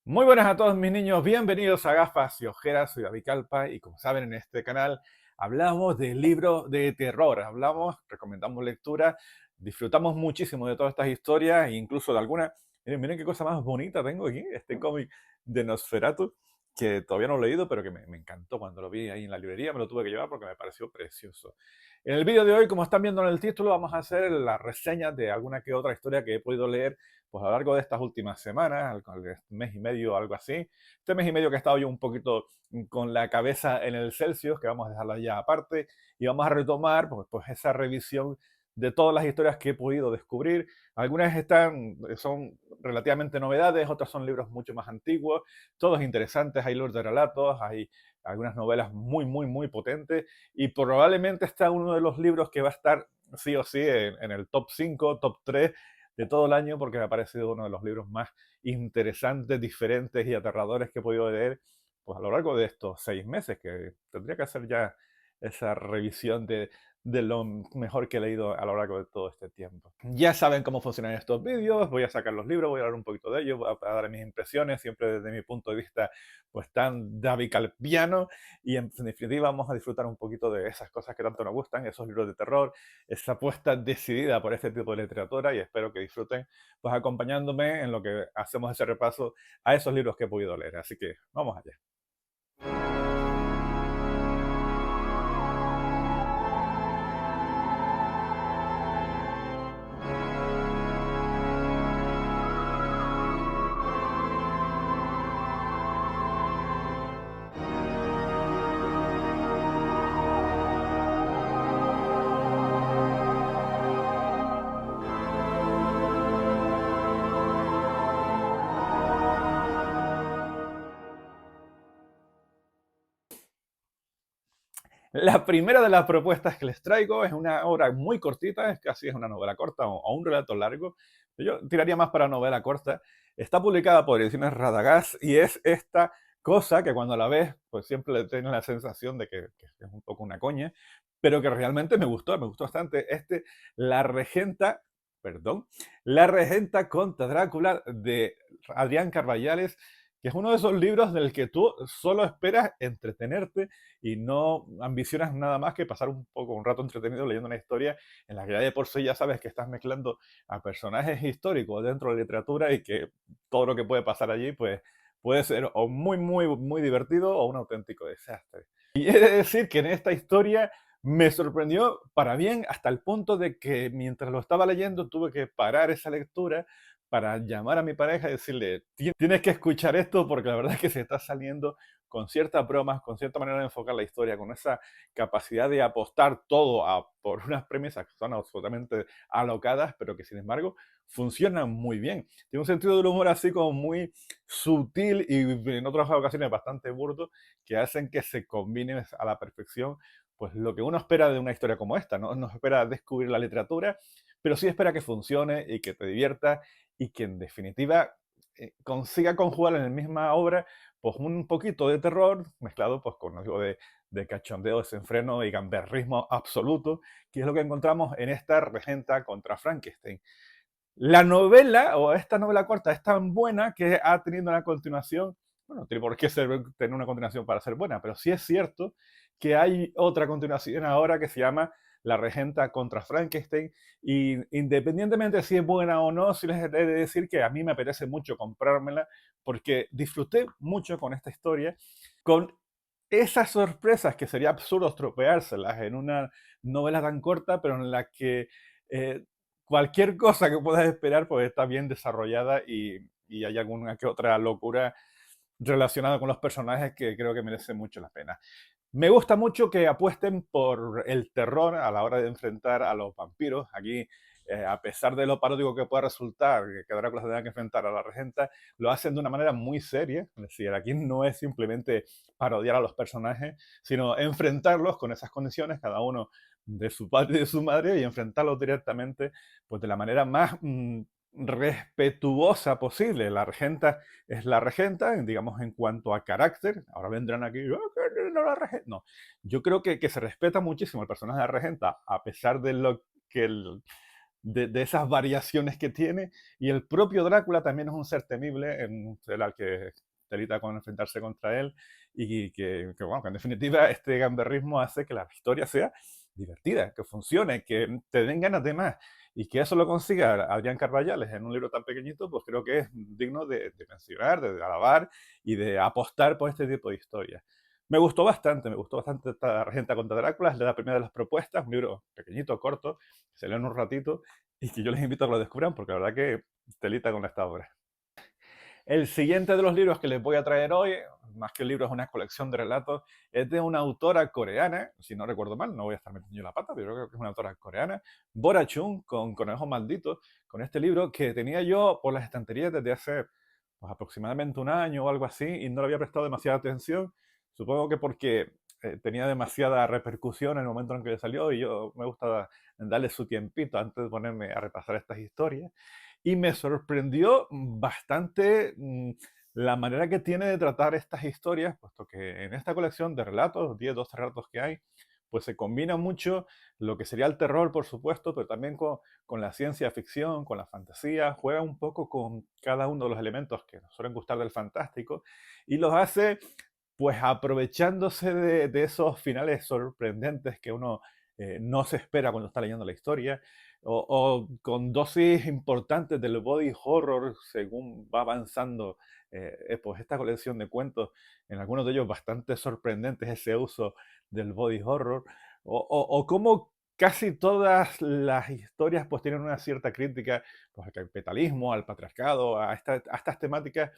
Muy buenas a todos mis niños, bienvenidos a Gafas y Ojeras, soy David Calpa y como saben en este canal hablamos de libros de terror, recomendamos lectura, disfrutamos muchísimo de todas estas historias e incluso de algunas. Miren qué cosa más bonita tengo aquí, este cómic de Nosferatu, que todavía no he leído, pero que me encantó cuando lo vi ahí en la librería, me lo tuve que llevar porque me pareció precioso. En el vídeo de hoy, como están viendo en el título, vamos a hacer la reseña de alguna que otra historia que he podido leer pues a lo largo de estas últimas semanas, al mes y medio o algo así. Este mes y medio que he estado yo un poquito con la cabeza en el Celsius, que vamos a dejarla ya aparte, y vamos a retomar pues esa revisión de todas las historias que he podido descubrir. Algunas son relativamente novedades, otras son libros mucho más antiguos, todos interesantes, hay libros de relatos, hay algunas novelas muy potentes, y probablemente está uno de los libros que va a estar sí o sí en el top 5, top 3 de todo el año, porque me ha parecido uno de los libros más interesantes, diferentes y aterradores que he podido leer pues, a lo largo de estos 6 meses, que tendría que hacer ya esa revisión de lo mejor que he leído a lo largo de todo este tiempo. Ya saben cómo funcionan estos vídeos, voy a sacar los libros, voy a hablar un poquito de ellos, voy a dar mis impresiones, siempre desde mi punto de vista pues tan davicalpiano, y en definitiva vamos a disfrutar un poquito de esas cosas que tanto nos gustan, esos libros de terror, esa apuesta decidida por este tipo de literatura, y espero que disfruten pues acompañándome en lo que hacemos ese repaso a esos libros que he podido leer. Así que vamos allá. La primera de las propuestas que les traigo es una obra muy cortita, es una novela corta o un relato largo. Yo tiraría más para novela corta. Está publicada por Ediciones Radagast y es esta cosa que cuando la ves, pues siempre le tienes la sensación de que es un poco una coña, pero que realmente me gustó bastante. La Regenta, perdón, La Regenta contra Drácula de Adrián Carballales, que es uno de esos libros del que tú solo esperas entretenerte y no ambicionas nada más que pasar un rato entretenido leyendo una historia en la que ya de por sí ya sabes que estás mezclando a personajes históricos dentro de la literatura y que todo lo que puede pasar allí pues puede ser o muy divertido o un auténtico desastre. Y he de decir que en esta historia me sorprendió para bien hasta el punto de que mientras lo estaba leyendo tuve que parar esa lectura para llamar a mi pareja y decirle, tienes que escuchar esto porque la verdad es que se está saliendo con ciertas bromas, con cierta manera de enfocar la historia, con esa capacidad de apostar todo por unas premisas que son absolutamente alocadas, pero que sin embargo funcionan muy bien. Tiene un sentido del humor así como muy sutil y en otras ocasiones bastante burdo, que hacen que se combine a la perfección pues lo que uno espera de una historia como esta, ¿no? No espera descubrir la literatura, pero sí espera que funcione y que te divierta y que en definitiva consiga conjugar en la misma obra pues un poquito de terror mezclado pues con algo de cachondeo, desenfreno y gamberrismo absoluto, que es lo que encontramos en esta Regenta contra Frankenstein. La novela, o esta novela corta, es tan buena que ha tenido una continuación. Bueno, no tiene por qué tener una continuación para ser buena, pero sí es cierto que hay otra continuación ahora que se llama La Regenta contra Frankenstein, y independientemente de si es buena o no, sí les he de decir que a mí me apetece mucho comprármela porque disfruté mucho con esta historia, con esas sorpresas que sería absurdo estropeárselas en una novela tan corta, pero en la que eh, cualquier cosa que puedas esperar pues está bien desarrollada y hay alguna que otra locura relacionada con los personajes que creo que merece mucho la pena. Me gusta mucho que apuesten por el terror a la hora de enfrentar a los vampiros. Aquí, a pesar de lo paródico que pueda resultar, que Drácula se tenga que enfrentar a la regenta, lo hacen de una manera muy seria. Es decir, aquí no es simplemente parodiar a los personajes, sino enfrentarlos con esas condiciones, cada uno de su padre y de su madre, y enfrentarlos directamente pues, de la manera más respetuosa posible. La regenta es la regenta, digamos, en cuanto a carácter. Ahora vendrán aquí, "Ah, que no la regenta". No, yo creo que se respeta muchísimo el personaje de la regenta, a pesar de lo que de esas variaciones que tiene. Y el propio Drácula también es un ser temible, en un ser al que telita con enfrentarse contra él. Y bueno, que en definitiva este gamberrismo hace que la historia sea divertida, que funcione, que te den ganas de más. Y que eso lo consiga Adrián Carballales en un libro tan pequeñito, pues creo que es digno de mencionar, de alabar y de apostar por este tipo de historias. Me gustó bastante esta Regenta contra Drácula, es la primera de las propuestas, un libro pequeñito, corto, que se lee en un ratito y que yo les invito a que lo descubran porque la verdad que telita con esta obra. El siguiente de los libros que les voy a traer hoy, más que un libro, es una colección de relatos, es de una autora coreana, si no recuerdo mal, no voy a estar metiendo la pata, pero creo que es una autora coreana, Bora Chung, con Conejos Malditos, con este libro que tenía yo por las estanterías desde hace pues, aproximadamente un año o algo así y no le había prestado demasiada atención, supongo que porque tenía demasiada repercusión en el momento en que salió y yo me gusta darle su tiempito antes de ponerme a repasar estas historias. Y me sorprendió bastante la manera que tiene de tratar estas historias, puesto que en esta colección de relatos, 10, 12 relatos que hay, pues se combina mucho lo que sería el terror, por supuesto, pero también con la ciencia ficción, con la fantasía, juega un poco con cada uno de los elementos que nos suelen gustar del fantástico y los hace pues aprovechándose de esos finales sorprendentes que uno no se espera cuando está leyendo la historia, o con dosis importantes del body horror según va avanzando pues esta colección de cuentos, en algunos de ellos bastante sorprendentes ese uso del body horror, o cómo casi todas las historias pues tienen una cierta crítica pues, al capitalismo, al patriarcado, a estas temáticas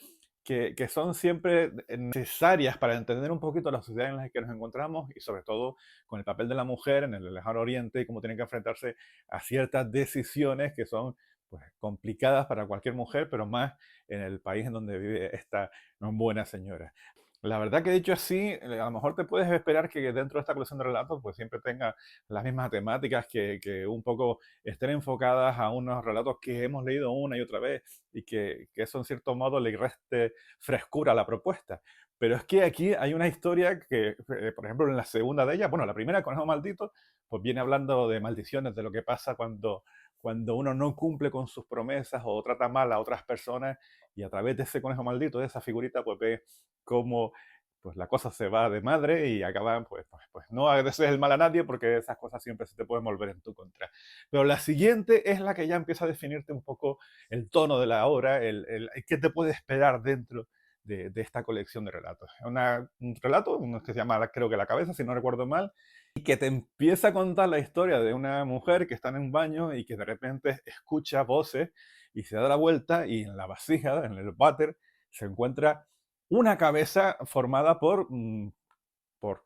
que son siempre necesarias para entender un poquito la sociedad en la que nos encontramos y sobre todo con el papel de la mujer en el lejano oriente y cómo tienen que enfrentarse a ciertas decisiones que son pues, complicadas para cualquier mujer, pero más en el país en donde vive esta buena señora. La verdad que dicho así, a lo mejor te puedes esperar que dentro de esta colección de relatos pues siempre tenga las mismas temáticas que un poco estén enfocadas a unos relatos que hemos leído una y otra vez y que eso en cierto modo le reste frescura a la propuesta. Pero es que aquí hay una historia que, por ejemplo, en la segunda de ellas, bueno, la primera, Conejo Maldito, pues viene hablando de maldiciones, de lo que pasa cuando uno no cumple con sus promesas o trata mal a otras personas y a través de ese conejo maldito, de esa figurita, pues ve cómo pues la cosa se va de madre y acaban, pues no desees el mal a nadie porque esas cosas siempre se te pueden volver en tu contra. Pero la siguiente es la que ya empieza a definirte un poco el tono de la obra, qué te puede esperar dentro de esta colección de relatos. Es un relato, uno que se llama, creo que La Cabeza, si no recuerdo mal, y que te empieza a contar la historia de una mujer que está en un baño y que de repente escucha voces y se da la vuelta y en la vasija, en el váter, se encuentra una cabeza formada por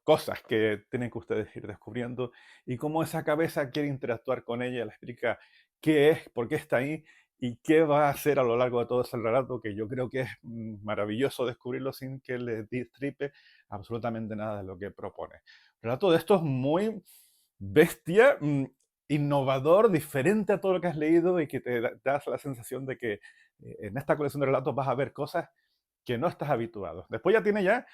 cosas que tienen que ustedes ir descubriendo y cómo esa cabeza quiere interactuar con ella, le explica qué es, por qué está ahí y qué va a hacer a lo largo de todo ese relato, que yo creo que es maravilloso descubrirlo sin que le destripe absolutamente nada de lo que propone. Un relato de estos muy bestia, innovador, diferente a todo lo que has leído y que te das la sensación de que en esta colección de relatos vas a ver cosas que no estás habituado. Después ya tiene ya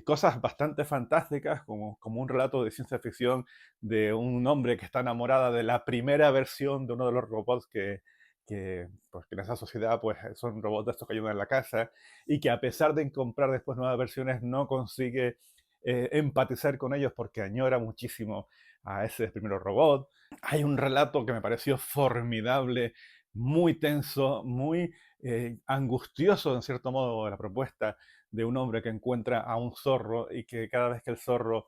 cosas bastante fantásticas, como un relato de ciencia ficción de un hombre que está enamorada de la primera versión de uno de los robots pues, que en esa sociedad pues, son robots de estos que ayudan en la casa y que a pesar de comprar después nuevas versiones no consigue empatizar con ellos porque añora muchísimo a ese primer robot. Hay un relato que me pareció formidable, muy tenso, muy angustioso en cierto modo de la propuesta de un hombre que encuentra a un zorro y que cada vez que el zorro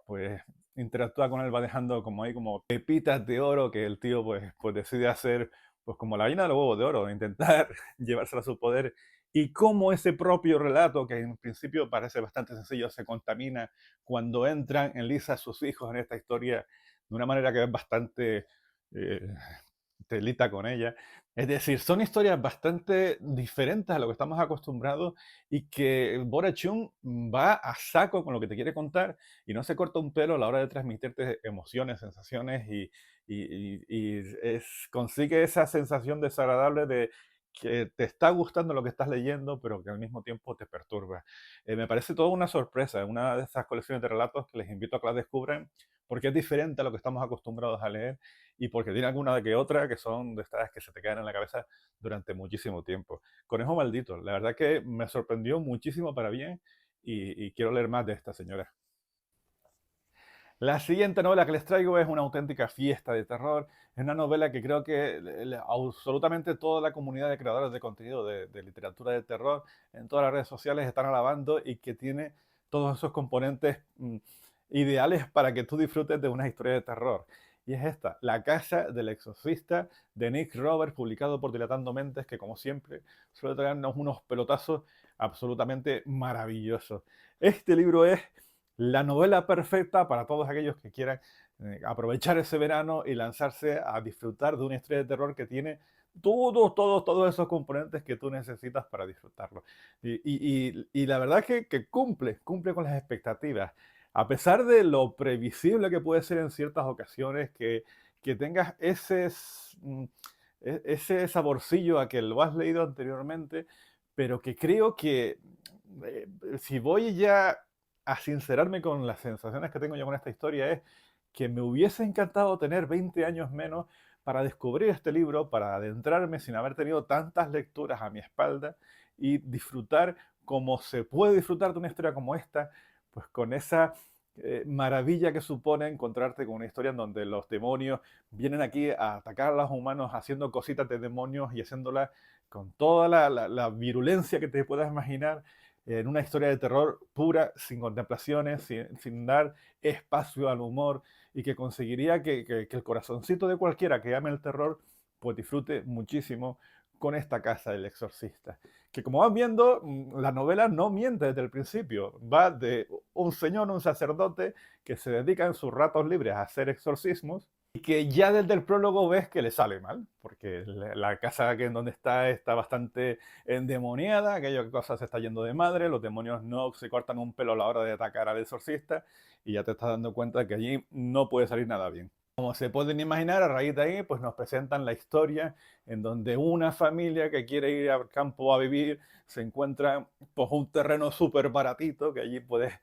pues interactúa con él va dejando como ahí como pepitas de oro que el tío pues decide hacer pues como la gallina de los huevos de oro, intentar llevársela a su poder y cómo ese propio relato que en principio parece bastante sencillo se contamina cuando entran en lisa sus hijos en esta historia de una manera que es bastante eh, telita con ella. Es decir, son historias bastante diferentes a lo que estamos acostumbrados y que Bora Chung va a saco con lo que te quiere contar y no se corta un pelo a la hora de transmitirte emociones, sensaciones y consigue esa sensación desagradable de que te está gustando lo que estás leyendo, pero que al mismo tiempo te perturba. Me parece toda una sorpresa, una de esas colecciones de relatos que les invito a que las descubran, porque es diferente a lo que estamos acostumbrados a leer y porque tiene alguna de que otra que son de estas que se te quedan en la cabeza durante muchísimo tiempo. Conejo Maldito, la verdad que me sorprendió muchísimo para bien y quiero leer más de esta señora. La siguiente novela que les traigo es una auténtica fiesta de terror. Es una novela que creo que absolutamente toda la comunidad de creadores de contenido de literatura de terror en todas las redes sociales están alabando y que tiene todos esos componentes ideales para que tú disfrutes de una historia de terror. Y es esta, La Casa del Exorcista de Nick Roberts, publicado por Dilatando Mentes, que como siempre suele traernos unos pelotazos absolutamente maravillosos. Este libro es la novela perfecta para todos aquellos que quieran aprovechar ese verano y lanzarse a disfrutar de una historia de terror que tiene todos esos componentes que tú necesitas para disfrutarlo. Y la verdad es que cumple con las expectativas. A pesar de lo previsible que puede ser en ciertas ocasiones, que tengas ese saborcillo a que lo has leído anteriormente, pero que creo que eh, si voy ya a sincerarme con las sensaciones que tengo yo con esta historia es que me hubiese encantado tener 20 años menos para descubrir este libro, para adentrarme sin haber tenido tantas lecturas a mi espalda y disfrutar como se puede disfrutar de una historia como esta, pues con esa maravilla que supone encontrarte con una historia en donde los demonios vienen aquí a atacar a los humanos haciendo cositas de demonios y haciéndolas con toda la virulencia que te puedas imaginar en una historia de terror pura, sin contemplaciones, sin dar espacio al humor y que conseguiría que el corazoncito de cualquiera que ame el terror pues disfrute muchísimo con esta Casa del Exorcista. Que como van viendo, la novela no miente desde el principio. Va de un señor, un sacerdote, que se dedica en sus ratos libres a hacer exorcismos y que ya desde el prólogo ves que le sale mal, porque la casa que en donde está bastante endemoniada, aquella cosa se está yendo de madre, los demonios no se cortan un pelo a la hora de atacar al exorcista y ya te estás dando cuenta de que allí no puede salir nada bien. Como se pueden imaginar, a raíz de ahí, pues nos presentan la historia en donde una familia que quiere ir al campo a vivir se encuentra pues, un terreno súper baratito que allí puedes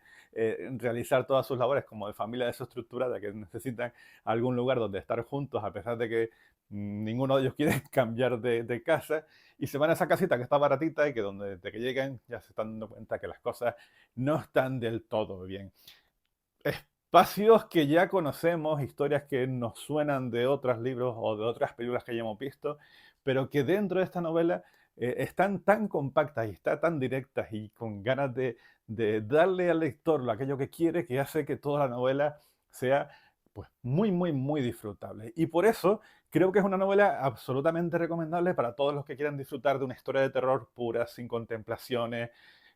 realizar todas sus labores como de familia desestructurada que necesitan algún lugar donde estar juntos a pesar de que ninguno de ellos quiere cambiar de casa y se van a esa casita que está baratita y que donde desde que llegan ya se están dando cuenta que las cosas no están del todo bien. Espacios que ya conocemos, historias que nos suenan de otros libros o de otras películas que ya hemos visto, pero que dentro de esta novela están tan compactas y están tan directas y con ganas de darle al lector aquello que quiere, que hace que toda la novela sea pues muy disfrutable. Y por eso creo que es una novela absolutamente recomendable para todos los que quieran disfrutar de una historia de terror pura, sin contemplaciones,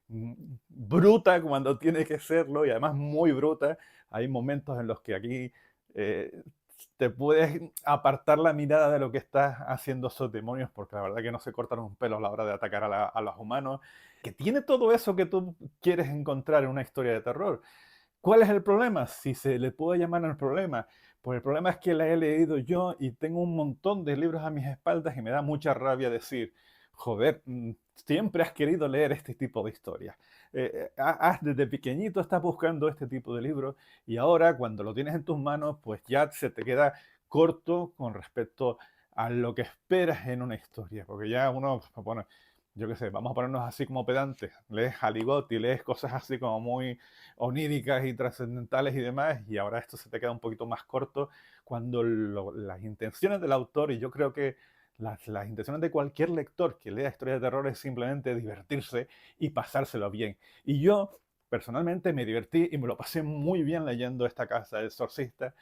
bruta cuando tiene que serlo y además muy bruta. Hay momentos en los que aquí eh, te puedes apartar la mirada de lo que están haciendo esos demonios porque la verdad que no se cortan un pelo a la hora de atacar a los humanos. Que tiene todo eso que tú quieres encontrar en una historia de terror. ¿Cuál es el problema? Si se le puede llamar el problema. Pues el problema es que la he leído yo y tengo un montón de libros a mis espaldas y me da mucha rabia decir, joder, siempre has querido leer este tipo de historias. Desde pequeñito estás buscando este tipo de libros y ahora cuando lo tienes en tus manos, pues ya se te queda corto con respecto a lo que esperas en una historia. Porque ya uno, bueno, yo qué sé, vamos a ponernos así como pedantes. Lees Aligotti, lees cosas así como muy oníricas y trascendentales y demás, y ahora esto se te queda un poquito más corto cuando las intenciones del autor, y yo creo que las intenciones de cualquier lector que lea historias de terror es simplemente divertirse y pasárselo bien. Y yo personalmente me divertí y me lo pasé muy bien leyendo esta Casa del Exorcista,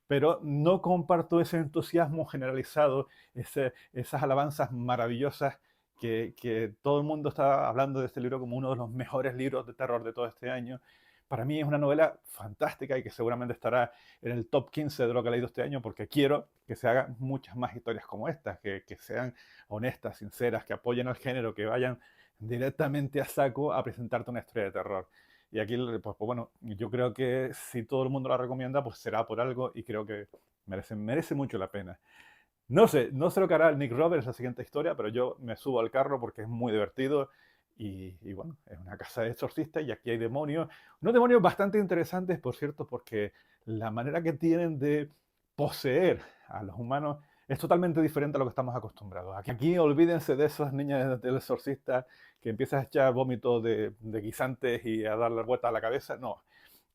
pero no comparto ese entusiasmo generalizado, esas alabanzas maravillosas que todo el mundo está hablando de este libro como uno de los mejores libros de terror de todo este año. Para mí es una novela fantástica y que seguramente estará en el top 15 de lo que he leído este año porque quiero que se hagan muchas más historias como estas, que sean honestas, sinceras, que apoyen al género, que vayan directamente a saco a presentarte una historia de terror. Y aquí, pues bueno, yo creo que si todo el mundo la recomienda, pues será por algo y creo que merece mucho la pena. No sé lo que hará Nick Roberts en la siguiente historia, pero yo me subo al carro porque es muy divertido y bueno, es una casa de exorcistas y aquí hay demonios. Unos demonios bastante interesantes, por cierto, porque la manera que tienen de poseer a los humanos es totalmente diferente a lo que estamos acostumbrados. Aquí olvídense de esas niñas del exorcista que empiezan a echar vómitos de guisantes y a darle vuelta a la cabeza. No,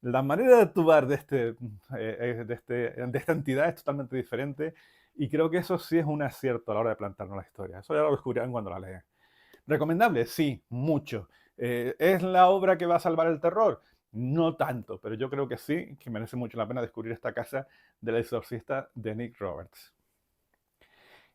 la manera de actuar de esta entidad es totalmente diferente y creo que eso sí es un acierto a la hora de plantarnos la historia. Eso ya lo descubrirán cuando la lean. ¿Recomendable? Sí, mucho. ¿Es la obra que va a salvar el terror? No tanto, pero yo creo que sí, que merece mucho la pena descubrir esta casa del exorcista de Nick Roberts.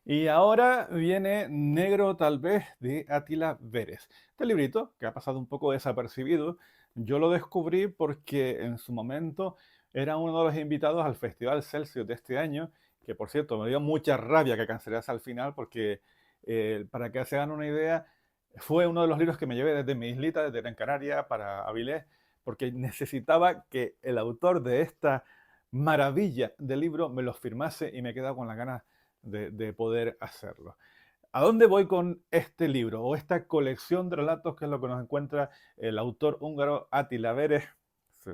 Y ahora viene Negro tal vez de Attila Vélez. Este librito, que ha pasado un poco desapercibido, yo lo descubrí porque en su momento era uno de los invitados al Festival Celsius de este año, que por cierto me dio mucha rabia que cancelase al final porque, para que se hagan una idea, fue uno de los libros que me llevé desde mi islita, desde Gran Canaria para Avilés, porque necesitaba que el autor de esta maravilla de libro me lo firmase y me he quedado con las ganas de poder hacerlo. ¿A dónde voy con este libro o esta colección de relatos que es lo que nos encuentra el autor húngaro Attila Vélez?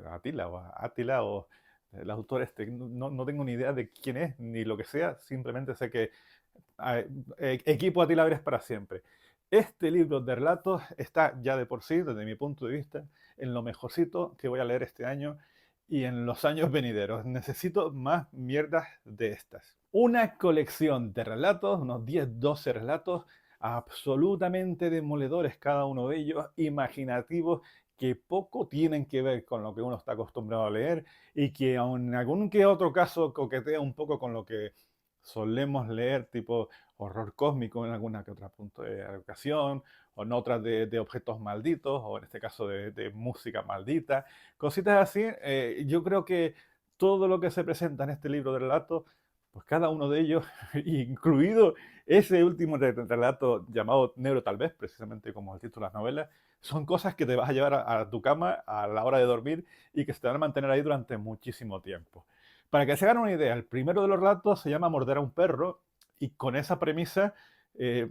Attila o el autor este, no tengo ni idea de quién es ni lo que sea, simplemente sé que equipo Attila Vélez para siempre. Este libro de relatos está ya de por sí, desde mi punto de vista, en lo mejorcito que voy a leer este año y en los años venideros. Necesito más mierdas de estas. Una colección de relatos, unos 10, 12 relatos, absolutamente demoledores cada uno de ellos, imaginativos, que poco tienen que ver con lo que uno está acostumbrado a leer y que aun en algún que otro caso coquetea un poco con lo que solemos leer, tipo horror cósmico en alguna que otra punto de ocasión, o en otras de objetos malditos, o en este caso de música maldita, cositas así. Yo creo que todo lo que se presenta en este libro de relatos, pues cada uno de ellos, incluido ese último relato llamado Negro tal vez, precisamente como el título de las novelas, son cosas que te vas a llevar a tu cama a la hora de dormir y que se te van a mantener ahí durante muchísimo tiempo. Para que se hagan una idea, el primero de los relatos se llama Morder a un perro y con esa premisa, eh,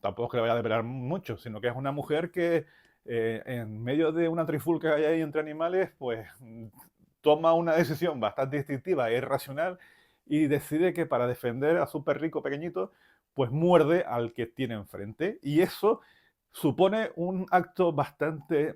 tampoco es que le vaya a develar mucho, sino que es una mujer que en medio de una trifulca que hay ahí entre animales, pues toma una decisión bastante instintiva e irracional y decide que para defender a su perrico pequeñito, pues muerde al que tiene enfrente. Y eso supone un acto bastante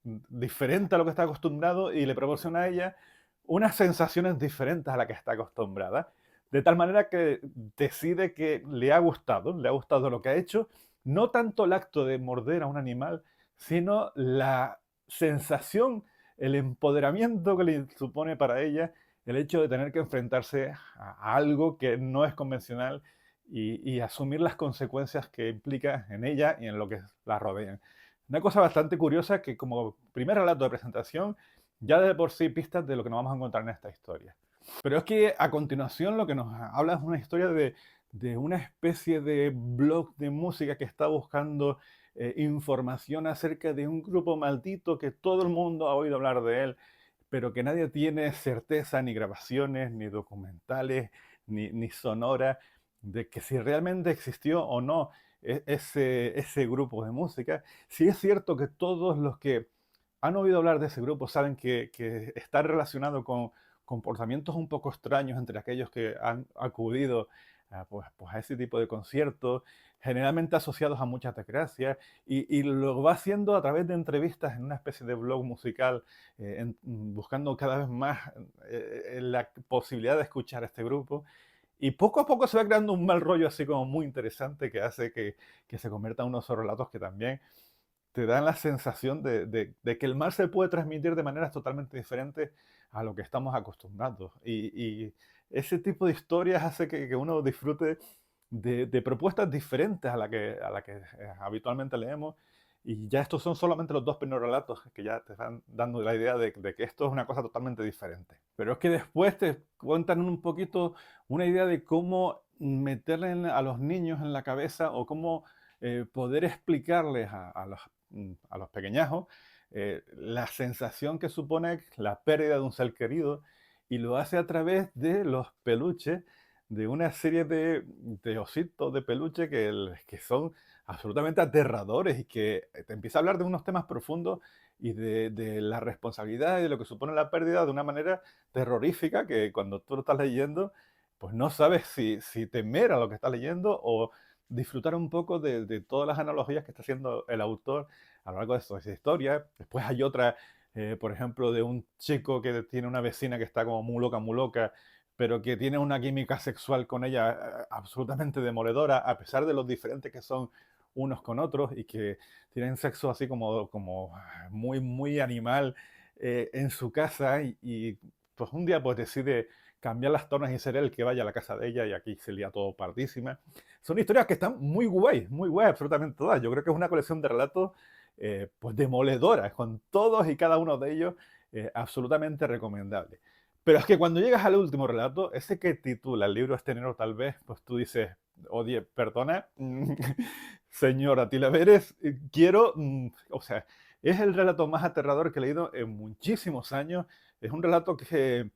diferente a lo que está acostumbrado y le proporciona a ella unas sensaciones diferentes a las que está acostumbrada. De tal manera que decide que le ha gustado lo que ha hecho, no tanto el acto de morder a un animal, sino la sensación, el empoderamiento que le supone para ella el hecho de tener que enfrentarse a algo que no es convencional y asumir las consecuencias que implica en ella y en lo que la rodean. Una cosa bastante curiosa que como primer relato de presentación ya de por sí pistas de lo que nos vamos a encontrar en esta historia. Pero es que a continuación lo que nos habla es una historia de una especie de blog de música que está buscando información acerca de un grupo maldito que todo el mundo ha oído hablar de él, pero que nadie tiene certeza, ni grabaciones, ni documentales, ni sonora, de que si realmente existió o no ese grupo de música. Sí es cierto que todos los que han oído hablar de ese grupo saben que está relacionado con comportamientos un poco extraños entre aquellos que han acudido pues a ese tipo de conciertos, generalmente asociados a muchas desgracias, y lo va haciendo a través de entrevistas en una especie de blog musical, buscando cada vez más la posibilidad de escuchar a este grupo. Y poco a poco se va creando un mal rollo así como muy interesante que hace que se convierta en unos relatos que también te dan la sensación de que el mal se puede transmitir de maneras totalmente diferentes a lo que estamos acostumbrados. Y ese tipo de historias hace que uno disfrute de propuestas diferentes a la que habitualmente leemos. Y ya estos son solamente los dos primeros relatos que ya te están dando la idea de que esto es una cosa totalmente diferente. Pero es que después te cuentan un poquito una idea de cómo meterle a los niños en la cabeza o cómo poder explicarles a los pequeñajos la sensación que supone la pérdida de un ser querido y lo hace a través de los peluches de una serie de ositos de peluche que son absolutamente aterradores y que te empieza a hablar de unos temas profundos y de la responsabilidad y de lo que supone la pérdida de una manera terrorífica que cuando tú lo estás leyendo, pues no sabes si temer a lo que estás leyendo o disfrutar un poco de todas las analogías que está haciendo el autor a lo largo de esa historia. Después hay otra, por ejemplo, de un chico que tiene una vecina que está como muy loca, pero que tiene una química sexual con ella absolutamente demoledora, a pesar de los diferentes que son unos con otros y que tienen sexo así como muy animal en su casa pues un día pues decide cambiar las tornas y ser él que vaya a la casa de ella y aquí se lía todo pardísima. Son historias que están muy guay, absolutamente todas. Yo creo que es una colección de relatos pues demoledoras, con todos y cada uno de ellos absolutamente recomendable. Pero es que cuando llegas al último relato, ese que titula el libro Este enero tal vez, pues tú dices, oye, perdona, señora Tilaveres, quiero, o sea, es el relato más aterrador que he leído en muchísimos años. Es un relato que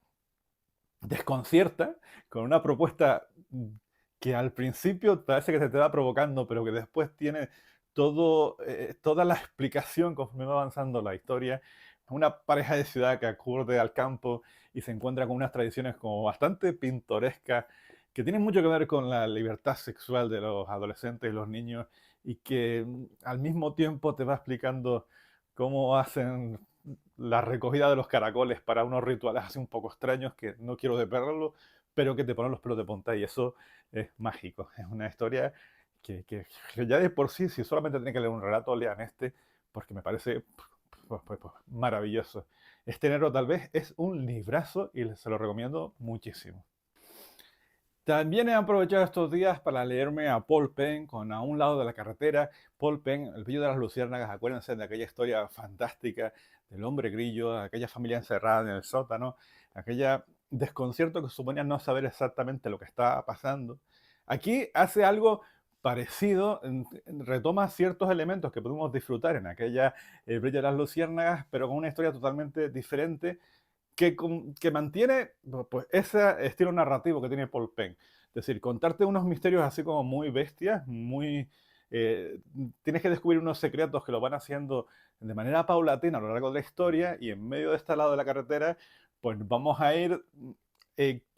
desconcierta con una propuesta que al principio parece que se te va provocando, pero que después tiene toda la explicación conforme va avanzando la historia. Una pareja de ciudad que acude al campo y se encuentra con unas tradiciones como bastante pintorescas, que tienen mucho que ver con la libertad sexual de los adolescentes y los niños, y que al mismo tiempo te va explicando cómo hacen la recogida de los caracoles para unos rituales así un poco extraños que no quiero desvelarlo, pero que te ponen los pelos de punta y eso es mágico. Es una historia que ya de por sí, si solamente tienen que leer un relato, lean este, porque me parece pues, maravilloso. Este enero tal vez es un librazo y se lo recomiendo muchísimo. También he aprovechado estos días para leerme a Paul Penn con A un lado de la carretera. Paul Penn, El brillo de las luciérnagas, acuérdense de aquella historia fantástica del hombre grillo, aquella familia encerrada en el sótano, aquella desconcierto que suponía no saber exactamente lo que estaba pasando. Aquí hace algo parecido, retoma ciertos elementos que pudimos disfrutar en aquella El brillo de las luciérnagas, pero con una historia totalmente diferente que mantiene pues, ese estilo narrativo que tiene Paul Penn. Es decir, contarte unos misterios así como muy bestias, eh, tienes que descubrir unos secretos que lo van haciendo de manera paulatina a lo largo de la historia y en medio de este lado de la carretera, pues vamos a ir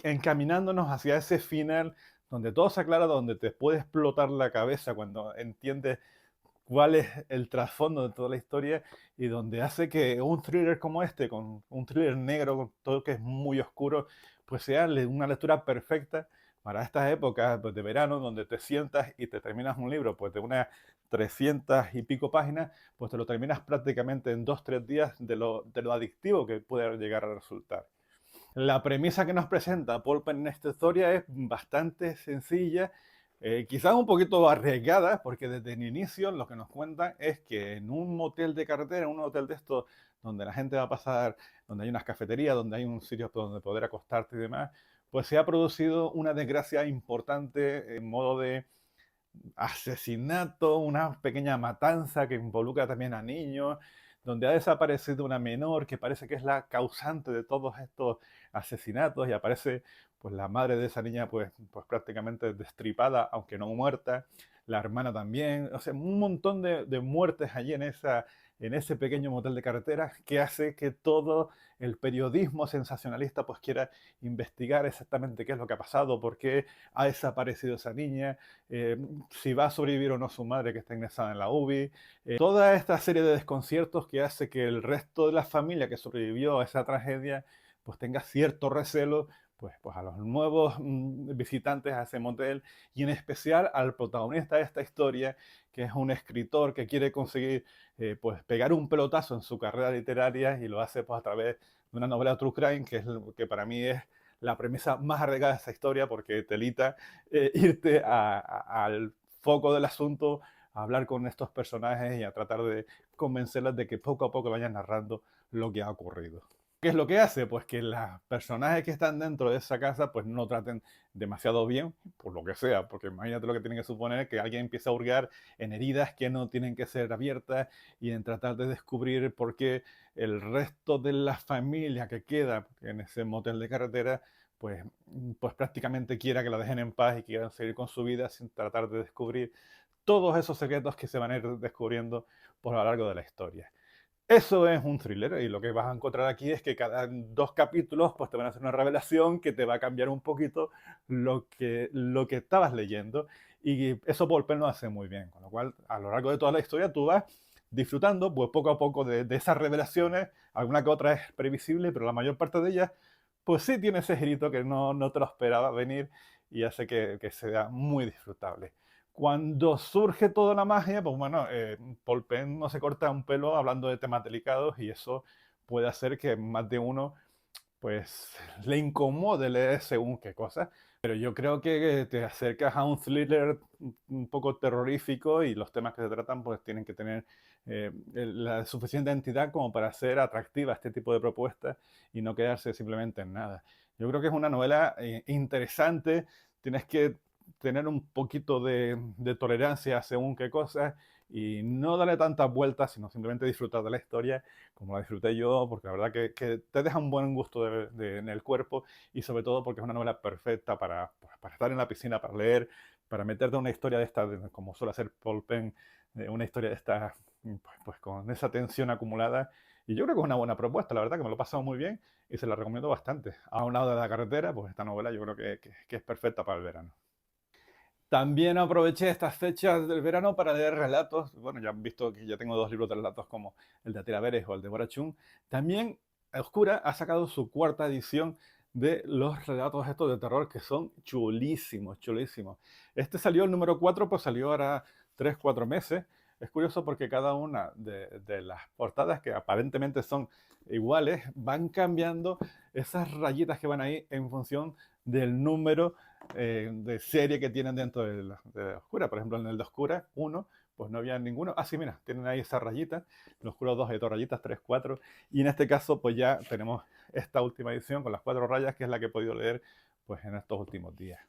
encaminándonos hacia ese final donde todo se aclara, donde te puede explotar la cabeza cuando entiendes cuál es el trasfondo de toda la historia y donde hace que un thriller como este, con un thriller negro, con todo que es muy oscuro, pues sea una lectura perfecta para estas épocas pues, de verano, donde te sientas y te terminas un libro pues, de unas 300 y pico páginas, pues te lo terminas prácticamente en 2 o 3 días de lo adictivo que puede llegar a resultar. La premisa que nos presenta Paul Penn en esta historia es bastante sencilla, quizás un poquito arriesgada, porque desde el inicio lo que nos cuentan es que en un motel de carretera, un hotel de estos donde la gente va a pasar, donde hay unas cafeterías, donde hay un sitio donde poder acostarte y demás, pues se ha producido una desgracia importante en modo de asesinato, una pequeña matanza que involucra también a niños, donde ha desaparecido una menor que parece que es la causante de todos estos asesinatos y aparece pues la madre de esa niña pues prácticamente destripada, aunque no muerta, la hermana también, o sea, un montón de muertes allí en ese pequeño motel de carretera que hace que todo el periodismo sensacionalista pues quiera investigar exactamente qué es lo que ha pasado, por qué ha desaparecido esa niña, eh, si va a sobrevivir o no su madre que está ingresada en la UBI, toda esta serie de desconciertos que hace que el resto de la familia que sobrevivió a esa tragedia pues tenga cierto recelo pues a los nuevos visitantes a ese motel y en especial al protagonista de esta historia que es un escritor que quiere conseguir pues pegar un pelotazo en su carrera literaria y lo hace pues a través de una novela true crime que es lo que para mí es la premisa más arriesgada de esa historia porque telita irte al foco del asunto, a hablar con estos personajes y a tratar de convencerles de que poco a poco vayan narrando lo que ha ocurrido. ¿Qué es lo que hace? Pues que los personajes que están dentro de esa casa pues no traten demasiado bien, por lo que sea, porque imagínate lo que tienen que suponer que alguien empieza a hurgar en heridas que no tienen que ser abiertas y en tratar de descubrir por qué el resto de la familia que queda en ese motel de carretera pues prácticamente quiera que la dejen en paz y quieran seguir con su vida sin tratar de descubrir todos esos secretos que se van a ir descubriendo por lo largo de la historia. Eso es un thriller y lo que vas a encontrar aquí es que cada 2 capítulos pues te van a hacer una revelación que te va a cambiar un poquito lo que estabas leyendo, y eso Paul Penn lo hace muy bien, con lo cual a lo largo de toda la historia tú vas disfrutando pues poco a poco de esas revelaciones. Alguna que otra es previsible, pero la mayor parte de ellas pues sí tiene ese girito que no te lo esperaba venir y hace que sea muy disfrutable. Cuando surge toda la magia, pues bueno, Paul Penn no se corta un pelo hablando de temas delicados, y eso puede hacer que más de uno pues le incomode leer según qué cosas. Pero yo creo que te acercas a un thriller un poco terrorífico, y los temas que se tratan pues tienen que tener la suficiente entidad como para ser atractiva este tipo de propuestas y no quedarse simplemente en nada. Yo creo que es una novela interesante. Tienes que tener un poquito de tolerancia según qué cosas y no darle tantas vueltas, sino simplemente disfrutar de la historia como la disfruté yo, porque la verdad que te deja un buen gusto en el cuerpo, y sobre todo porque es una novela perfecta para estar en la piscina, para leer, para meterte en una historia de esta, como suele hacer Paul Penn, una historia de esta, pues con esa tensión acumulada. Y yo creo que es una buena propuesta, la verdad que me lo he pasado muy bien y se la recomiendo bastante. A un lado de la carretera, pues esta novela yo creo que es perfecta para el verano. También aproveché estas fechas del verano para leer relatos. Bueno, ya han visto que ya tengo 2 libros de relatos como el de Atila Vélez o el de Bora Chung. También Oscura ha sacado su 4ª edición de los relatos estos de terror, que son chulísimos, chulísimos. Este salió el número 4, pues salió ahora 3, 4 meses. Es curioso porque cada una de las portadas, que aparentemente son iguales, van cambiando esas rayitas que van ahí en función del número de serie que tienen dentro de Oscura. Por ejemplo, en el de Oscura 1, pues no había ninguno. Ah, sí, mira, tienen ahí esa rayita. En el Oscura 2 hay 2 rayitas, 3, 4. Y en este caso, pues ya tenemos esta última edición con las 4 rayas, que es la que he podido leer pues en estos últimos días.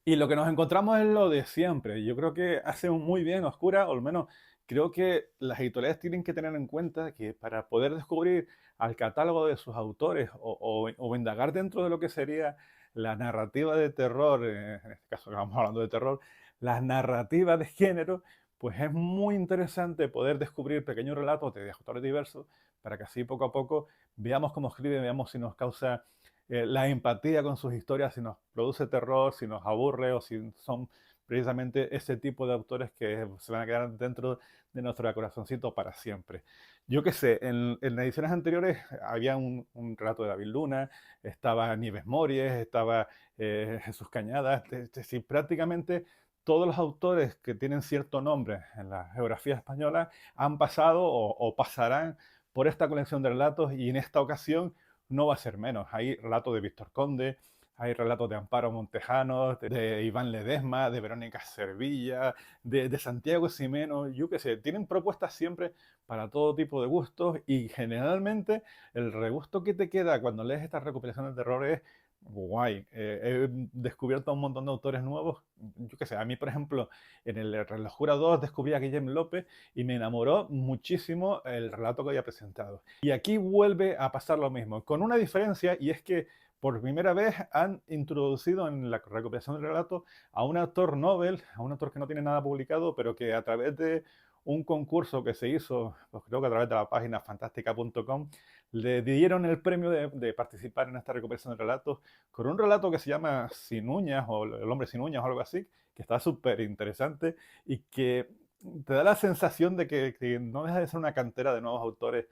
Y lo que nos encontramos es lo de siempre. Yo creo que hace muy bien Oscura, o al menos creo que las editoriales tienen que tener en cuenta que para poder descubrir al catálogo de sus autores o indagar dentro de lo que sería la narrativa de terror, en este caso que vamos hablando de terror, la narrativa de género, pues es muy interesante poder descubrir pequeños relatos de autores diversos, para que así poco a poco veamos cómo escribe, veamos si nos causa la empatía con sus historias, si nos produce terror, si nos aburre, o si son precisamente ese tipo de autores que se van a quedar dentro de nuestro corazoncito para siempre. Yo qué sé, en ediciones anteriores había un relato de David Luna, estaba Nieves Mories, estaba Jesús Cañada, es decir, prácticamente todos los autores que tienen cierto nombre en la geografía española han pasado o pasarán por esta colección de relatos, y en esta ocasión no va a ser menos. Hay relatos de Víctor Conde, hay relatos de Amparo Montejano, de Iván Ledesma, de Verónica Servilla, de Santiago Ximeno, yo qué sé, tienen propuestas siempre para todo tipo de gustos, y generalmente el regusto que te queda cuando lees estas recopilaciones de terror es guay. He descubierto a un montón de autores nuevos. Yo qué sé, a mí, por ejemplo, en el Relojura 2 descubrí a Guillem López y me enamoró muchísimo el relato que había presentado. Y aquí vuelve a pasar lo mismo, con una diferencia, y es que por primera vez han introducido en la recopilación del relato a un autor Nobel, a un autor que no tiene nada publicado, pero que a través de un concurso que se hizo, pues creo que a través de la página fantástica.com, le dieron el premio de participar en esta recopilación de relatos, con un relato que se llama Sin uñas, o El hombre sin uñas, o algo así, que está súper interesante y que te da la sensación de que no deja de ser una cantera de nuevos autores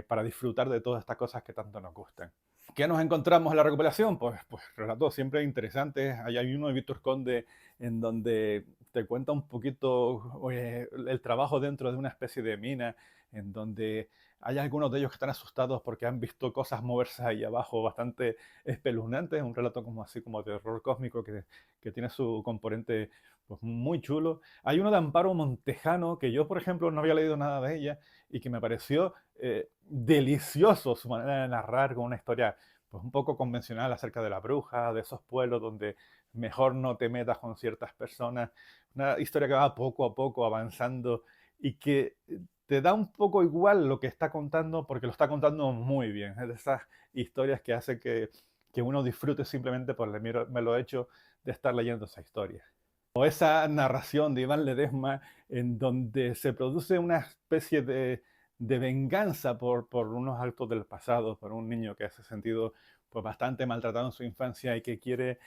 para disfrutar de todas estas cosas que tanto nos gustan. ¿Qué nos encontramos en la recuperación? Pues relatos siempre interesantes. Hay uno de Víctor Conde en donde te cuenta un poquito el trabajo dentro de una especie de mina, en donde hay algunos de ellos que están asustados porque han visto cosas moverse ahí abajo bastante espeluznantes. Un relato como así como de terror cósmico que tiene su componente pues, muy chulo. Hay uno de Amparo Montejano que yo, por ejemplo, no había leído nada de ella y que me pareció delicioso su manera de narrar, con una historia pues un poco convencional acerca de la bruja, de esos pueblos donde mejor no te metas con ciertas personas. Una historia que va poco a poco avanzando y que te da un poco igual lo que está contando, porque lo está contando muy bien. Es de esas historias que hace que que uno disfrute simplemente por el mero hecho de estar leyendo esa historia. O esa narración de Iván Ledesma en donde se produce una especie de venganza por unos actos del pasado, por un niño que se ha sentido pues, bastante maltratado en su infancia y que quiere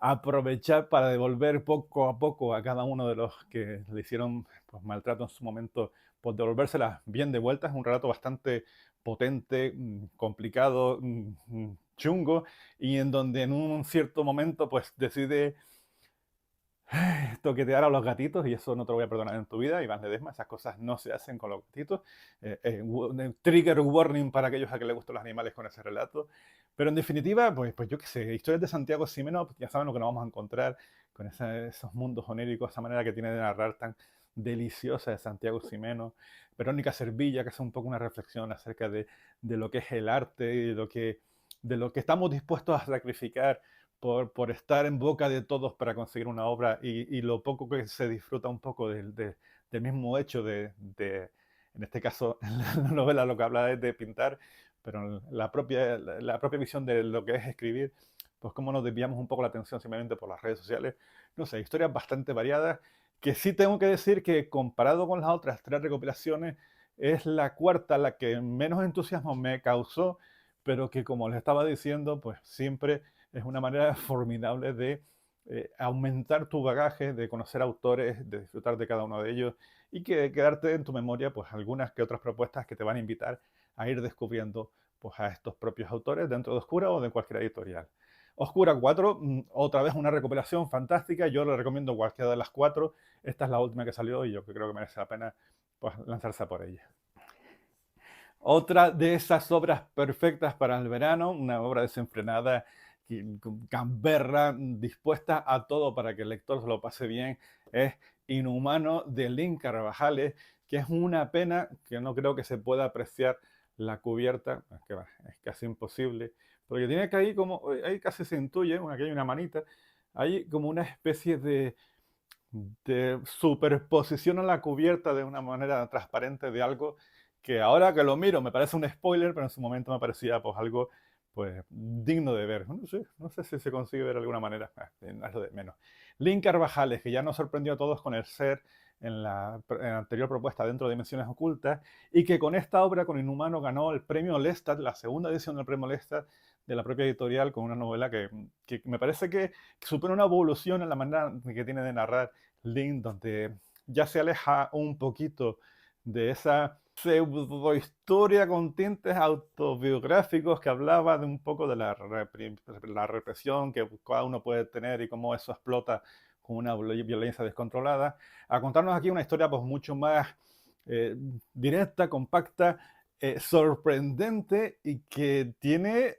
aprovechar para devolver poco a poco a cada uno de los que le hicieron pues, maltrato en su momento, pues devolvérselas bien de vuelta. Es un relato bastante potente, complicado, chungo, y en donde en un cierto momento pues decide toquetear a los gatitos, y eso no te lo voy a perdonar en tu vida, Iván Ledesma, esas cosas no se hacen con los gatitos. Trigger warning para aquellos a que les gustan los animales con ese relato. Pero en definitiva, pues yo qué sé, historias de Santiago Ximeno, ya saben lo que nos vamos a encontrar con esos mundos oníricos, esa manera que tiene de narrar tan deliciosa de Santiago Ximeno. Verónica Servilla, que hace un poco una reflexión acerca de lo que es el arte y de lo que estamos dispuestos a sacrificar por estar en boca de todos para conseguir una obra y lo poco que se disfruta un poco del mismo hecho en este caso, en la novela lo que habla es de pintar, pero la propia visión de lo que es escribir, pues cómo nos desviamos un poco la atención simplemente por las redes sociales. No sé, historias bastante variadas, que sí tengo que decir que comparado con las otras tres recopilaciones, es la cuarta la que menos entusiasmo me causó, pero que como les estaba diciendo, pues siempre es una manera formidable de aumentar tu bagaje, de conocer autores, de disfrutar de cada uno de ellos y que quedarte en tu memoria pues algunas que otras propuestas que te van a invitar a ir descubriendo pues a estos propios autores dentro de Oscura o de cualquier editorial. Oscura 4, otra vez una recopilación fantástica, yo le recomiendo cualquiera de las cuatro, esta es la última que salió y yo creo que merece la pena pues lanzarse por ella. Otra de esas obras perfectas para el verano, una obra desenfrenada, gamberra, dispuesta a todo para que el lector se lo pase bien, es Inhumano de Lynn Carvajales, que es una pena que no creo que se pueda apreciar la cubierta, es casi imposible, porque tiene que ahí casi se intuye, aquí hay una manita, hay como una especie de superposición a la cubierta de una manera transparente de algo que ahora que lo miro me parece un spoiler, pero en su momento me parecía pues algo pues digno de ver. No sé si se consigue ver de alguna manera, es lo de menos. Lynn Carvajales, que ya nos sorprendió a todos con el ser en la anterior propuesta dentro de Dimensiones Ocultas, y que con esta obra, con Inhumano, ganó el premio Lestat, la segunda edición del premio Lestat de la propia editorial, con una novela que me parece que supone una evolución en la manera que tiene de narrar Lynn, donde ya se aleja un poquito de esa pseudohistoria con tintes autobiográficos que hablaba de un poco de la represión que cada uno puede tener y cómo eso explota con una violencia descontrolada, a contarnos aquí una historia pues mucho más eh, directa, compacta, sorprendente y que tiene,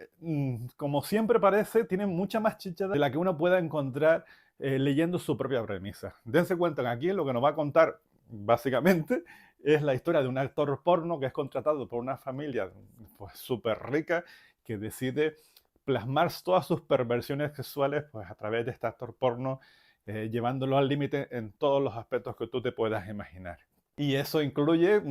como siempre parece, tiene mucha más chicha de la que uno pueda encontrar leyendo su propia premisa. Dense cuenta que aquí lo que nos va a contar, básicamente, es la historia de un actor porno que es contratado por una familia pues súper rica que decide plasmar todas sus perversiones sexuales pues, a través de este actor porno, llevándolo al límite en todos los aspectos que tú te puedas imaginar. Y eso incluye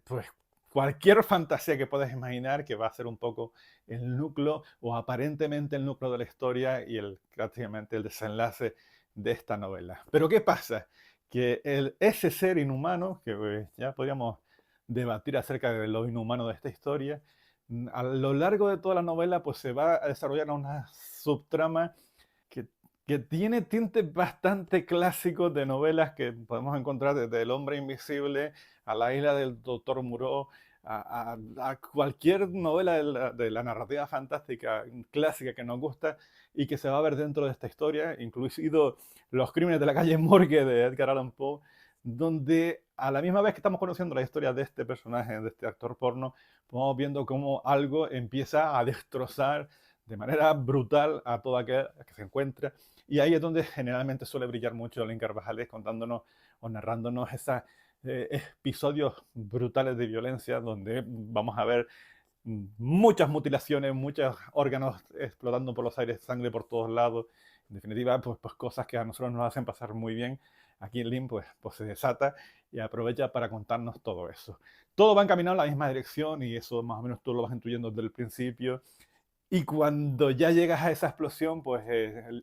pues, cualquier fantasía que puedas imaginar que va a ser un poco el núcleo o aparentemente el núcleo de la historia y prácticamente el desenlace de esta novela. Pero ¿qué pasa? Que ese ser inhumano, que ya podríamos debatir acerca de lo inhumano de esta historia, a lo largo de toda la novela pues se va a desarrollar una subtrama que, que tiene tintes bastante clásicos de novelas que podemos encontrar desde El hombre invisible a La isla del doctor Moreau, a cualquier novela de la narrativa fantástica clásica que nos gusta y que se va a ver dentro de esta historia, incluido Los crímenes de la calle Morgue de Edgar Allan Poe, donde a la misma vez que estamos conociendo la historia de este personaje, de este actor porno, vamos viendo cómo algo empieza a destrozar de manera brutal a todo aquel que se encuentra. Y ahí es donde generalmente suele brillar mucho Lynn Carvajales contándonos o narrándonos esos episodios brutales de violencia donde vamos a ver muchas mutilaciones, muchos órganos explotando por los aires, sangre por todos lados. En definitiva, pues cosas que a nosotros nos hacen pasar muy bien. Aquí Lynn pues se desata y aprovecha para contarnos todo eso. Todo va encaminado en la misma dirección y eso más o menos tú lo vas intuyendo desde el principio. Y cuando ya llegas a esa explosión, pues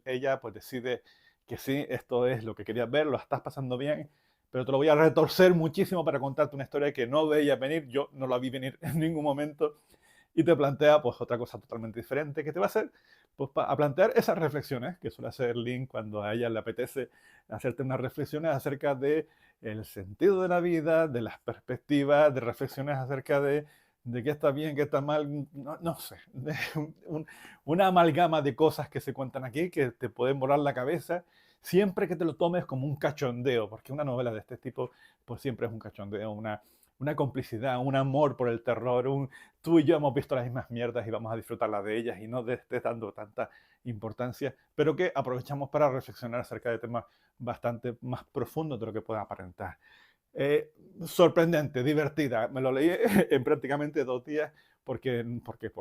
ella pues decide que sí, esto es lo que querías ver, lo estás pasando bien, pero te lo voy a retorcer muchísimo para contarte una historia que no veía venir, yo no la vi venir en ningún momento, y te plantea pues otra cosa totalmente diferente que te va a hacer pues, a plantear esas reflexiones que suele hacer Lynn cuando a ella le apetece hacerte unas reflexiones acerca de el sentido de la vida, de las perspectivas, de reflexiones acerca de qué está bien, qué está mal, no, no sé, una amalgama de cosas que se cuentan aquí que te pueden volar la cabeza siempre que te lo tomes como un cachondeo, porque una novela de este tipo pues siempre es un cachondeo, una complicidad, un amor por el terror, un tú y yo hemos visto las mismas mierdas y vamos a disfrutarlas de ellas y no de estés dando tanta importancia, pero que aprovechamos para reflexionar acerca de temas bastante más profundos de lo que pueden aparentar. Eh, Sorprendente, divertida. Me lo leí en prácticamente 2 días porque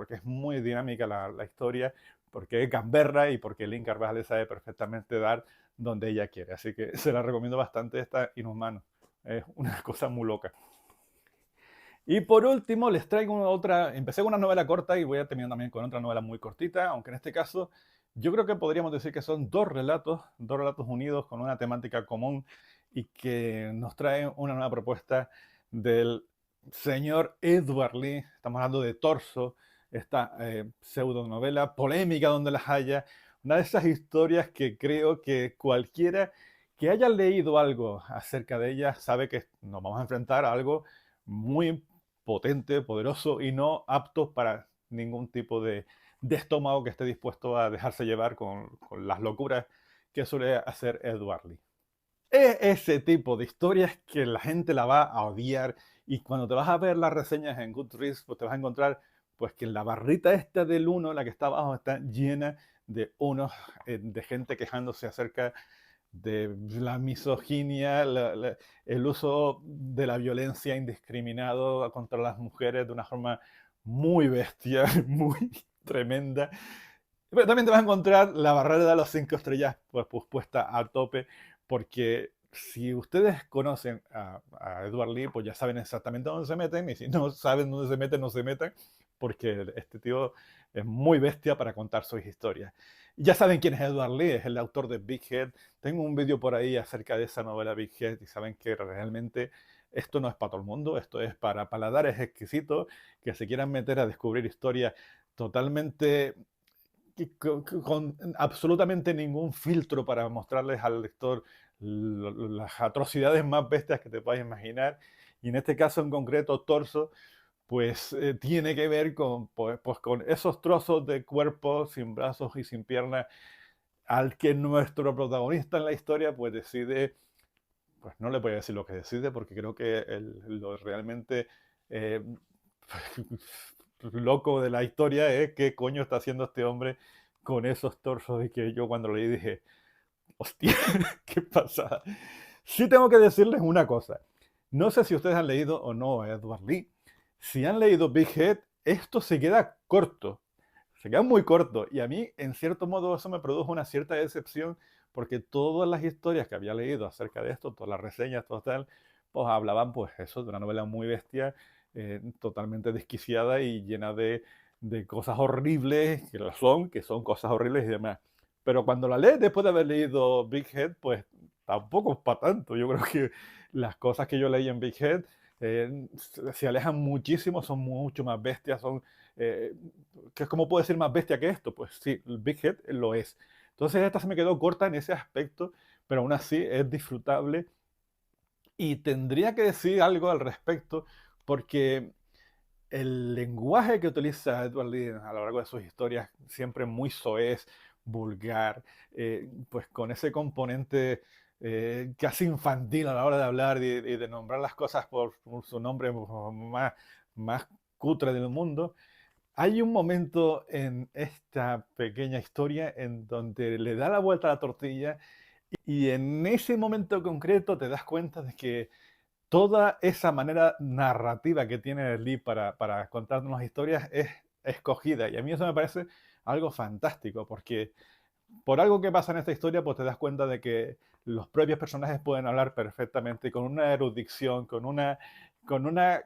es muy dinámica la historia, porque es gamberra y porque Lynn Carvajal le sabe perfectamente dar donde ella quiere. Así que se la recomiendo bastante, esta Inhumano. Es una cosa muy loca. Y por último, les traigo otra. Empecé con una novela corta y voy a terminar también con otra novela muy cortita, aunque en este caso yo creo que podríamos decir que son dos relatos unidos con una temática común y que nos traen una nueva propuesta del señor Edward Lee. Estamos hablando de Torso, esta pseudonovela polémica donde las haya. Una de esas historias que creo que cualquiera que haya leído algo acerca de ella sabe que nos vamos a enfrentar a algo muy potente, poderoso y no apto para ningún tipo de estómago que esté dispuesto a dejarse llevar con las locuras que suele hacer Edward Lee. Es ese tipo de historias que la gente la va a odiar y cuando te vas a ver las reseñas en Goodreads, pues te vas a encontrar pues que la barrita esta del uno, la que está abajo, está llena de unos, de gente quejándose acerca de la misoginia, el uso de la violencia indiscriminado contra las mujeres de una forma muy bestia, muy tremenda. Pero también te vas a encontrar la barrera de las 5 estrellas pues, puesta a tope, porque si ustedes conocen a Edward Lee, pues ya saben exactamente dónde se meten, y si no saben dónde se meten, no se meten, porque este tío es muy bestia para contar sus historias. Ya saben quién es Edward Lee, es el autor de Big Head. Tengo un vídeo por ahí acerca de esa novela Big Head y saben que realmente esto no es para todo el mundo, esto es para paladares exquisitos que se quieran meter a descubrir historias totalmente con absolutamente ningún filtro para mostrarles al lector las atrocidades más bestias que te puedas imaginar. Y en este caso en concreto, Torso, pues tiene que ver pues, con esos trozos de cuerpo sin brazos y sin piernas al que nuestro protagonista en la historia pues decide, pues no le voy a decir lo que decide porque creo que lo realmente eh, loco de la historia es qué coño está haciendo este hombre con esos torsos y que yo cuando leí dije, hostia, qué pasada. Sí tengo que decirles una cosa. No sé si ustedes han leído o no a Edward Lee. Si han leído Big Head, esto se queda corto. Se queda muy corto. Y a mí, en cierto modo, eso me produjo una cierta decepción porque todas las historias que había leído acerca de esto, todas las reseñas, todo tal, pues hablaban pues eso, de una novela muy bestia, totalmente desquiciada y llena de cosas horribles, que son cosas horribles y demás. Pero cuando la lees después de haber leído Big Head, pues tampoco es para tanto. Yo creo que las cosas que yo leí en Big Head se alejan muchísimo, son mucho más bestias, son... Eh, ¿Cómo puedo decir más bestia que esto? Pues sí, el Big Head lo es. Entonces esta se me quedó corta en ese aspecto, pero aún así es disfrutable y tendría que decir algo al respecto porque el lenguaje que utiliza Edward Lee a lo largo de sus historias siempre muy soez, vulgar, pues con ese componente casi infantil a la hora de hablar y de nombrar las cosas por su nombre más cutre del mundo. Hay un momento en esta pequeña historia en donde le da la vuelta a la tortilla y en ese momento concreto te das cuenta de que toda esa manera narrativa que tiene Lee para contarnos las historias es escogida. Y a mí eso me parece algo fantástico, porque por algo que pasa en esta historia, pues te das cuenta de que los propios personajes pueden hablar perfectamente, con una erudición, con una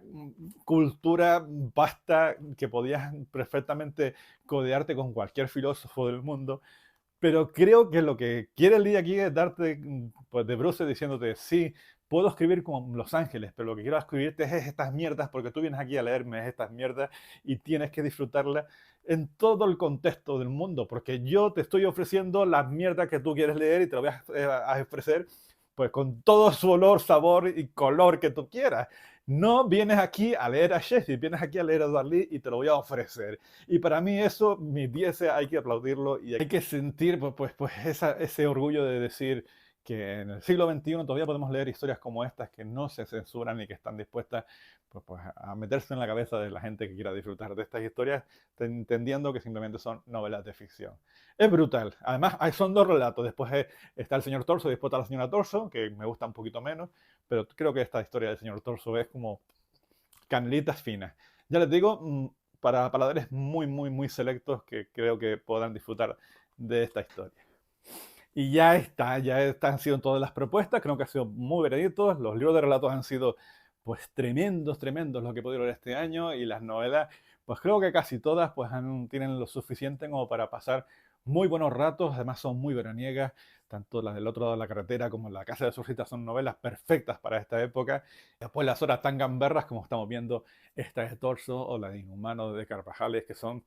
cultura vasta que podías perfectamente codearte con cualquier filósofo del mundo. Pero creo que lo que quiere el día aquí es darte pues, de bruces diciéndote, sí, puedo escribir como Los Ángeles, pero lo que quiero escribirte es estas mierdas porque tú vienes aquí a leerme estas mierdas y tienes que disfrutarlas en todo el contexto del mundo, porque yo te estoy ofreciendo las mierdas que tú quieres leer y te lo voy a ofrecer pues con todo su olor, sabor y color que tú quieras. No vienes aquí a leer a Shakespeare, vienes aquí a leer a Edward Lee y te lo voy a ofrecer. Y para mí eso, mis 10 hay que aplaudirlo y hay que sentir ese orgullo de decir que en el siglo XXI todavía podemos leer historias como estas que no se censuran y que están dispuestas a meterse en la cabeza de la gente que quiera disfrutar de estas historias, entendiendo que simplemente son novelas de ficción. Es brutal. Además, son dos relatos. Después está el señor Torso y después está la señora Torso, que me gusta un poquito menos, pero creo que esta historia del señor Torso es como canelitas finas. Ya les digo, para paladares muy, muy, muy selectos que creo que podrán disfrutar de esta historia. Y han sido todas las propuestas, creo que han sido muy vereditos, los libros de relatos han sido pues tremendos, tremendos lo que he podido leer este año y las novelas, pues creo que casi todas pues tienen lo suficiente como para pasar muy buenos ratos, además son muy veraniegas, tanto las del otro lado de la carretera como La Casa de Surcita son novelas perfectas para esta época. Después las horas tan gamberras como estamos viendo esta de Torso o la de Inhumano de Carvajales, que son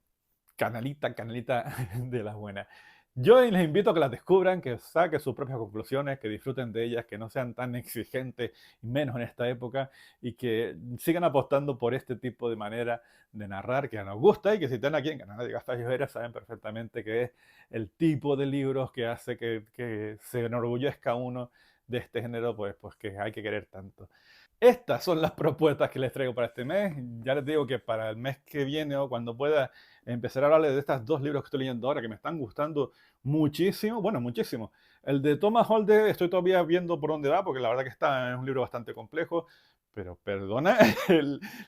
canalita, canalita de las buenas. Yo les invito a que las descubran, que saquen sus propias conclusiones, que disfruten de ellas, que no sean tan exigentes, y menos en esta época, y que sigan apostando por este tipo de manera de narrar que nos gusta y que si están aquí en Canal de Gafas y Ojeras saben perfectamente que es el tipo de libros que hace que se enorgullezca uno de este género, pues que hay que querer tanto. Estas son las propuestas que les traigo para este mes. Ya les digo que para el mes que viene o cuando pueda empezar a hablarles de estos dos libros que estoy leyendo ahora que me están gustando muchísimo. Bueno, muchísimo. El de Thomas Holder estoy todavía viendo por dónde va porque la verdad que es un libro bastante complejo. Pero perdona,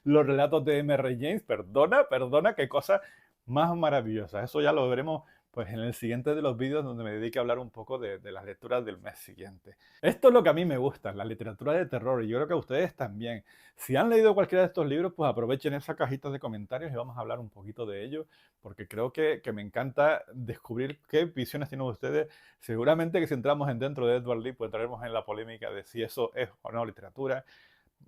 los relatos de M.R. James, perdona, qué cosa más maravillosa. Eso ya lo veremos pues en el siguiente de los vídeos donde me dedique a hablar un poco de las lecturas del mes siguiente. Esto es lo que a mí me gusta, la literatura de terror, y yo creo que a ustedes también. Si han leído cualquiera de estos libros, pues aprovechen esa cajita de comentarios y vamos a hablar un poquito de ello, porque creo que me encanta descubrir qué visiones tienen ustedes. Seguramente que si entramos dentro de Edward Lee, pues entraremos en la polémica de si eso es o no literatura.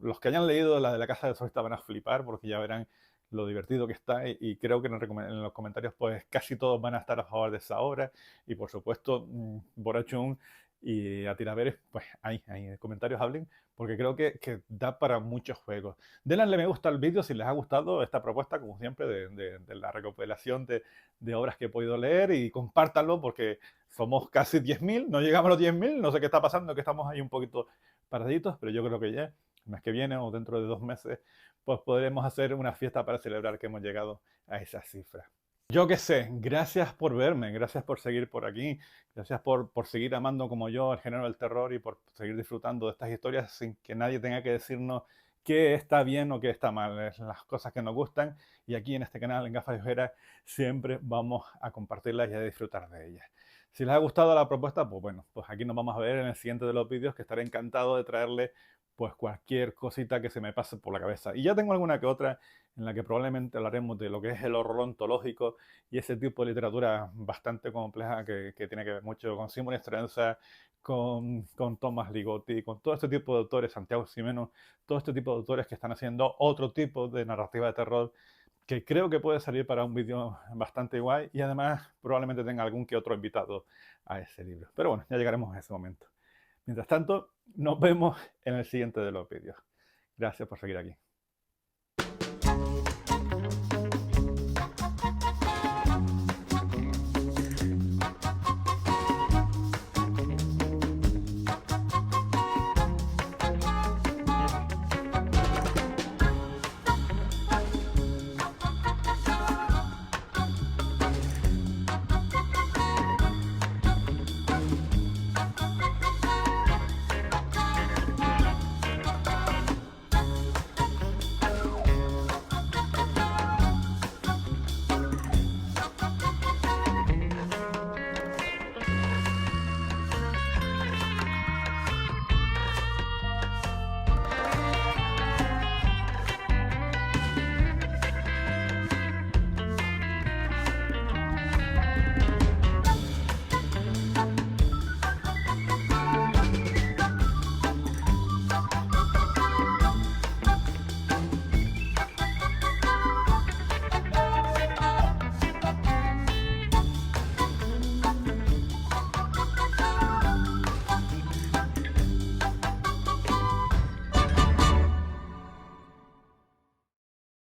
Los que hayan leído la de La Casa de Solista van a flipar, porque ya verán lo divertido que está y creo que en los comentarios pues casi todos van a estar a favor de esa obra y por supuesto Borachun y a Tiraveres pues ahí en comentarios hablen porque creo que da para muchos juegos. Denle me gusta al vídeo si les ha gustado esta propuesta como siempre de la recopilación de obras que he podido leer y compártanlo porque somos casi 10.000, no llegamos a los 10.000, no sé qué está pasando, que estamos ahí un poquito paraditos, pero yo creo que ya el mes que viene o dentro de 2 meses pues podremos hacer una fiesta para celebrar que hemos llegado a esa cifra. Yo qué sé, gracias por verme, gracias por seguir por aquí, gracias por seguir amando como yo el género del terror y por seguir disfrutando de estas historias sin que nadie tenga que decirnos qué está bien o qué está mal, es las cosas que nos gustan y aquí en este canal, en Gafas y Ojeras, siempre vamos a compartirlas y a disfrutar de ellas. Si les ha gustado la propuesta, pues bueno, pues aquí nos vamos a ver en el siguiente de los vídeos que estaré encantado de traerles pues cualquier cosita que se me pase por la cabeza. Y ya tengo alguna que otra en la que probablemente hablaremos de lo que es el horror ontológico y ese tipo de literatura bastante compleja que tiene que ver mucho con Simon Estrenza, con Thomas Ligotti, con todo este tipo de autores, Santiago Ximeno, todo este tipo de autores que están haciendo otro tipo de narrativa de terror que creo que puede salir para un vídeo bastante guay y además probablemente tenga algún que otro invitado a ese libro. Pero bueno, ya llegaremos a ese momento. Mientras tanto, nos vemos en el siguiente de los vídeos. Gracias por seguir aquí.